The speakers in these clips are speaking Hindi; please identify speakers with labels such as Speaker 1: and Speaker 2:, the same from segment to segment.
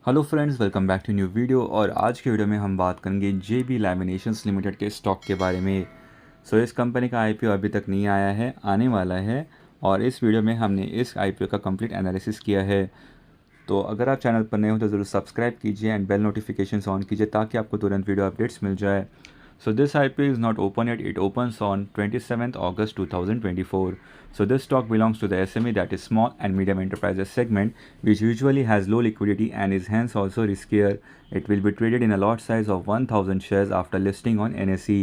Speaker 1: Hello friends, welcome back to new video. और आज के वीडियो में हम बात करेंगे जेबी लैमिनेशंस लिमिटेड के स्टॉक के बारे में। इस कंपनी का आईपीओ अभी तक नहीं आया है, आने वाला है। और इस वीडियो में हमने इस आईपीओ का कंप्लीट एनालिसिस किया है। तो अगर आप चैनल पर नए हो तो ज़रूर सब्सक्राइब कीजिए एंड बेल नोटिफिकेशंस ऑन कीजिए ताकि आपको तुरंत वीडियो अपडेट्स मिल जाए। This IPO is not open yet. It opens on 27th August 2024. This stock belongs to the SME, that is small and medium enterprises segment, which usually has low liquidity and is hence also riskier. It will be traded in a lot size of 1000 shares after listing on NSE.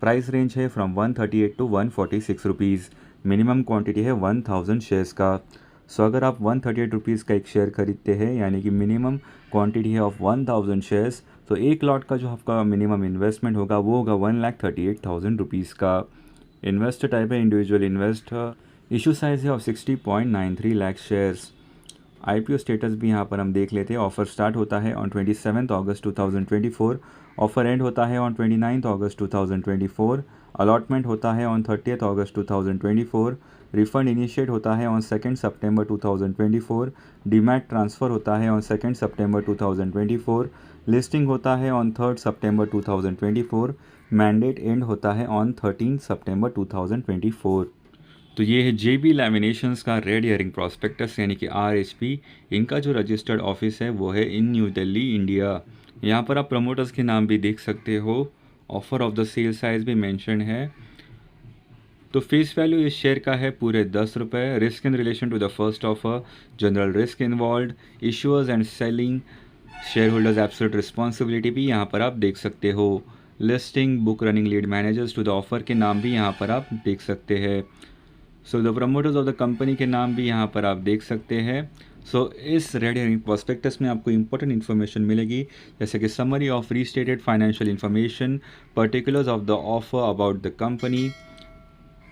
Speaker 1: Price range है from 138 to 146 rupees. Minimum quantity है 1000 शेयर्स का। अगर आप 138 रुपीज़ का एक शेयर खरीदते हैं, यानी कि मिनिमम क्वांटिटी है ऑफ 1000 शेयर्स, तो एक लॉट का जो आपका मिनिमम इन्वेस्टमेंट होगा वो होगा 1,38,000 रुपीज़ का। इन्वेस्टर टाइप है इंडिविजुअल इन्वेस्टर। इशू साइज़ है of 60.93 lakh shares. IPO status भी यहाँ पर हम देख लेते हैं। ऑफर स्टार्ट होता है ऑन 27 अगस्त 2024। ऑफर एंड होता है ऑन 29 अगस्त 2024। अलॉटमेंट होता है ऑन 30 अगस्त 2024। रिफंड इनिशिएट होता है ऑन 2 सितंबर 2024। डीमैट ट्रांसफ़र होता है ऑन 2 सितंबर 2024। लिस्टिंग होता है ऑन 3 सितंबर 2024। मैंडेट एंड होता है ऑन 13 सितंबर 2024। तो ये है जेबी लैमिनेशंस का रेड हेयरिंग प्रॉस्पेक्टस यानी कि आरएचपी। इनका जो रजिस्टर्ड ऑफिस है वो है इन न्यू दिल्ली, इंडिया। यहाँ पर आप प्रमोटर्स के नाम भी देख सकते हो। Offer of the sale size भी मेंशन है। तो फेस वैल्यू इस शेयर का है पूरे 10 रुपये। Risk in relation to the first offer, general risk involve, issuers and selling, share holders absolute responsibility भी यहाँ पर आप देख सकते हो। Listing, book running lead managers to the offer के नाम भी यहाँ पर आप देख सकते हैं। The promoters of the company के नाम भी यहाँ पर आप देख सकते हैं। इस रेड हेयरिंग प्रोस्पेक्टस में आपको इंपॉर्टेंट इन्फॉर्मेशन मिलेगी, जैसे कि summary of restated financial information, particulars of the offer about the company,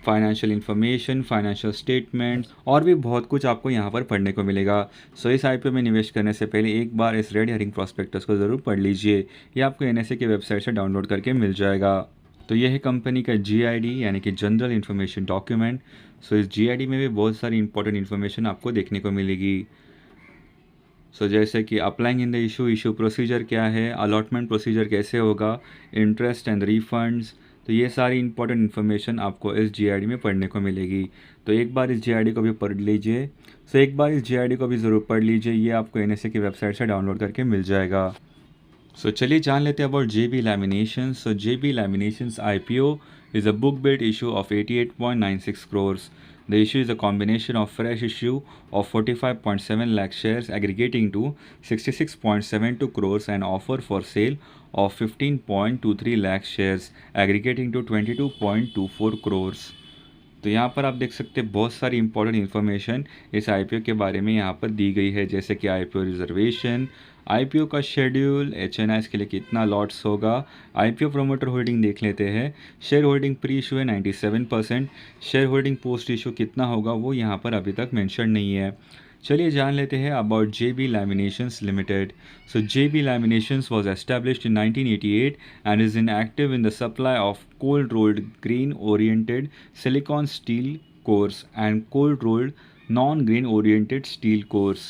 Speaker 1: financial information, financial statements और भी बहुत कुछ आपको यहाँ पर पढ़ने को मिलेगा। इस आईपीओ में निवेश करने से पहले एक बार इस रेड हेयरिंग प्रॉस्पेक्टस को ज़रूर पढ़ लीजिए। ये आपको एनएसए की वेबसाइट से डाउनलोड करके मिल जाएगा। तो यह है कंपनी का जीआईडी यानी कि जनरल इन्फॉर्मेशन डॉक्यूमेंट। इस जीआईडी में भी बहुत सारी इंपॉर्टेंट इन्फॉर्मेशन आपको देखने को मिलेगी। जैसे कि applying in the issue procedure क्या है, अलॉटमेंट प्रोसीजर कैसे होगा, इंटरेस्ट एंड रिफंड्स। तो ये सारी इंपॉर्टेंट इन्फॉर्मेशन आपको इस जीआईडी में पढ़ने को मिलेगी। तो एक बार इस जीआईडी को भी पढ़ लीजिए। एक बार इस जीआईडी को भी ज़रूर पढ़ लीजिए। ये आपको एनएसए की वेबसाइट से डाउनलोड करके मिल जाएगा। चलिए जान लेते हैं about JB laminations. JB laminations IPO is a book built issue of 88.96 crores. The issue is a combination of fresh issue of 45.7 lakh shares aggregating to 66.72 crores and offer for sale of 15.23 lakh shares aggregating to 22.24 crores. तो यहाँ पर आप देख सकते हैं बहुत सारी इंपॉर्टेंट इन्फॉर्मेशन इस आईपीओ के बारे में यहाँ पर दी गई है, जैसे कि आईपीओ रिजर्वेशन, आईपीओ का शेड्यूल, एचएनआईस के लिए कितना लॉट्स होगा, आईपीओ प्रोमोटर होल्डिंग देख लेते हैं। शेयर होल्डिंग प्री इशू है 97%। शेयर होल्डिंग पोस्ट इशू कितना होगा वो यहाँ पर अभी तक मेंशन नहीं है। चलिए जान लेते हैं about JB laminations limited. JB laminations was established in 1988 and is in active in the supply of cold rolled grain oriented silicon steel cores and cold rolled non-grain oriented steel cores.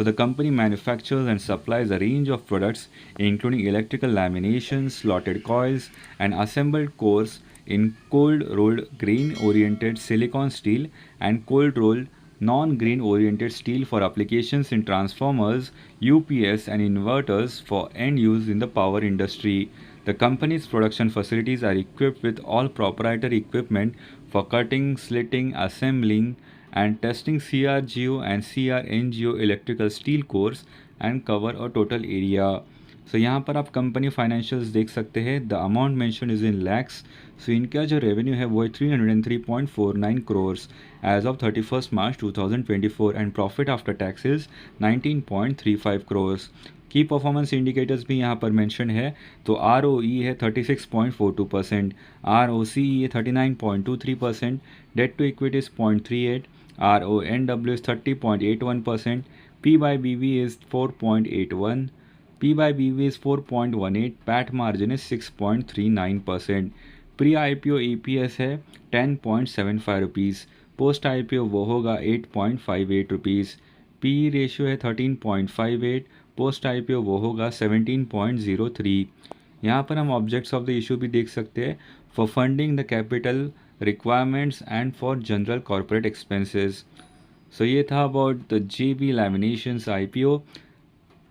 Speaker 1: The company manufactures and supplies a range of products including electrical laminations, slotted coils, and assembled cores in cold rolled grain oriented silicon steel and cold rolled non-grain oriented steel for applications in transformers, UPS and inverters for end use in the power industry. The company's production facilities are equipped with all proprietary equipment for cutting, slitting, assembling and testing CRGO and CRNGO electrical steel cores and cover a total area. यहाँ पर आप कंपनी फाइनेंशियल्स देख सकते हैं। The amount mention is in lakhs. इनका जो रेवेन्यू है वो है 303.49 crores as of 31 March 2024 and profit after taxes 19.35 crores. की परफॉर्मेंस इंडिकेटर्स भी यहाँ पर मेंशन है। तो ROE है 36.42%, ROCE है 39.23%, debt to equity is 0.38, RONW is 30.81%, P/BV is 4.81, P/BV is 4.18, PAT margin is 6.39%, pre IPO EPS है 10.75 रुपीज़, पोस्ट IPO वो होगा 8.58 रुपीज़, PE रेशियो है 13.58, पोस्ट IPO वो होगा 17.03। यहाँ पर हम ऑब्जेक्ट्स ऑफ द इशू भी देख सकते हैं, for funding the capital requirements and for general corporate expenses. So ये था about the JB laminations IPO।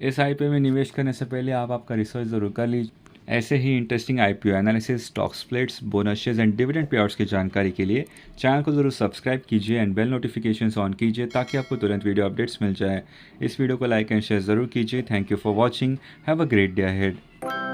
Speaker 1: इस IPO में निवेश करने से पहले आप आपका रिसर्च ज़रूर कर लीजिए। ऐसे ही interesting IPO analysis, stock splits, bonuses and dividend payouts की जानकारी के लिए चैनल को ज़रूर सब्सक्राइब कीजिए एंड बेल नोटिफिकेशंस ऑन कीजिए ताकि आपको तुरंत वीडियो अपडेट्स मिल जाए। इस वीडियो को लाइक एंड शेयर ज़रूर कीजिए। Thank you for watching. Have a great day ahead.